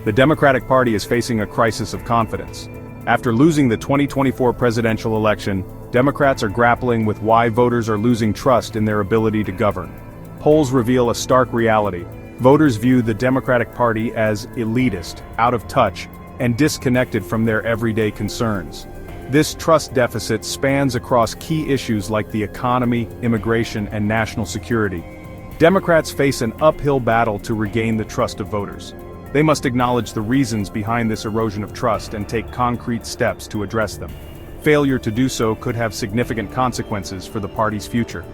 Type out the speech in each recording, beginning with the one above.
The Democratic Party is facing a crisis of confidence. After losing the 2024 presidential election, Democrats are grappling with why voters are losing trust in their ability to govern. Polls reveal a stark reality. Voters view the Democratic Party as elitist, out of touch, and disconnected from their everyday concerns. This trust deficit spans across key issues like the economy, immigration, and national security. Democrats face an uphill battle to regain the trust of voters. They must acknowledge the reasons behind this erosion of trust and take concrete steps to address them. Failure to do so could have significant consequences for the party's future.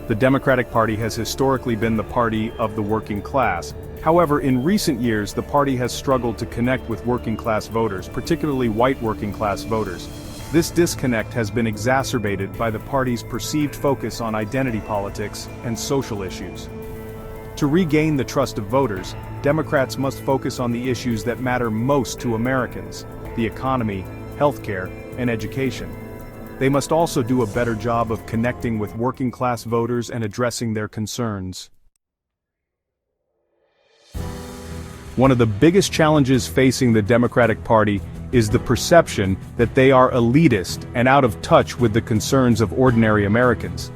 The Democratic Party has historically been the party of the working class. However, in recent years, the party has struggled to connect with working-class voters, particularly white working-class voters. This disconnect has been exacerbated by the party's perceived focus on identity politics and social issues. To regain the trust of voters, Democrats must focus on the issues that matter most to Americans: the economy, healthcare, and education. They must also do a better job of connecting with working-class voters and addressing their concerns. One of the biggest challenges facing the Democratic Party is the perception that they are elitist and out of touch with the concerns of ordinary Americans.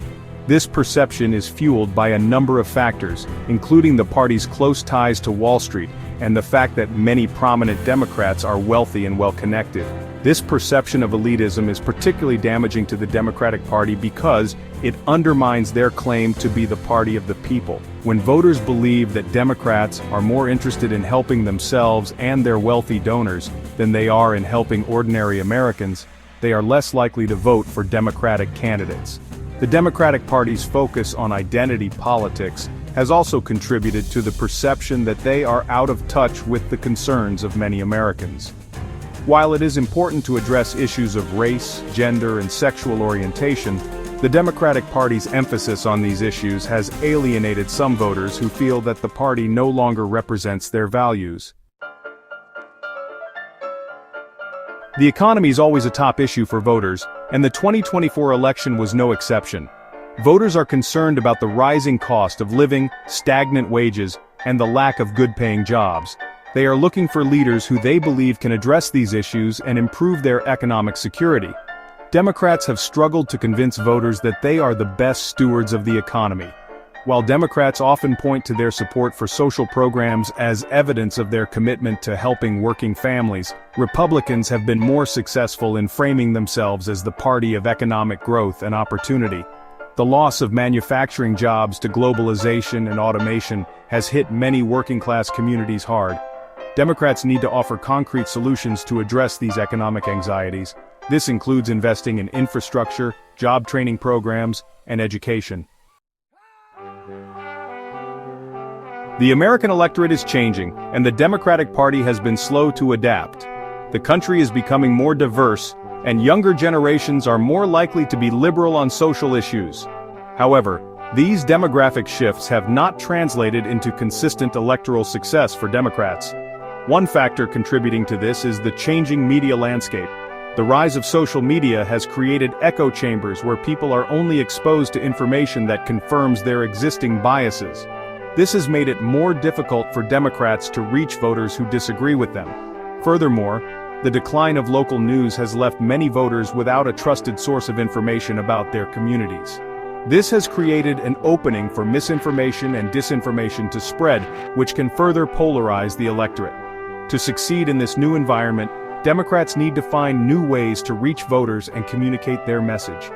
This perception is fueled by a number of factors, including the party's close ties to Wall Street and the fact that many prominent Democrats are wealthy and well-connected. This perception of elitism is particularly damaging to the Democratic Party because it undermines their claim to be the party of the people. When voters believe that Democrats are more interested in helping themselves and their wealthy donors than they are in helping ordinary Americans, they are less likely to vote for Democratic candidates. The Democratic Party's focus on identity politics has also contributed to the perception that they are out of touch with the concerns of many Americans. While it is important to address issues of race, gender, and sexual orientation, the Democratic Party's emphasis on these issues has alienated some voters who feel that the party no longer represents their values. The economy is always a top issue for voters, and the 2024 election was no exception. Voters are concerned about the rising cost of living, stagnant wages, and the lack of good-paying jobs. They are looking for leaders who they believe can address these issues and improve their economic security. Democrats have struggled to convince voters that they are the best stewards of the economy. While Democrats often point to their support for social programs as evidence of their commitment to helping working families, Republicans have been more successful in framing themselves as the party of economic growth and opportunity. The loss of manufacturing jobs to globalization and automation has hit many working-class communities hard. Democrats need to offer concrete solutions to address these economic anxieties. This includes investing in infrastructure, job training programs, and education. The American electorate is changing, and the Democratic Party has been slow to adapt. The country is becoming more diverse, and younger generations are more likely to be liberal on social issues. However, these demographic shifts have not translated into consistent electoral success for Democrats. One factor contributing to this is the changing media landscape. The rise of social media has created echo chambers where people are only exposed to information that confirms their existing biases. This has made it more difficult for Democrats to reach voters who disagree with them. Furthermore, the decline of local news has left many voters without a trusted source of information about their communities. This has created an opening for misinformation and disinformation to spread, which can further polarize the electorate. To succeed in this new environment, Democrats need to find new ways to reach voters and communicate their message.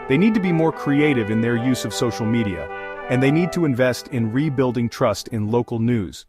They need to be more creative in their use of social media, and they need to invest in rebuilding trust in local news.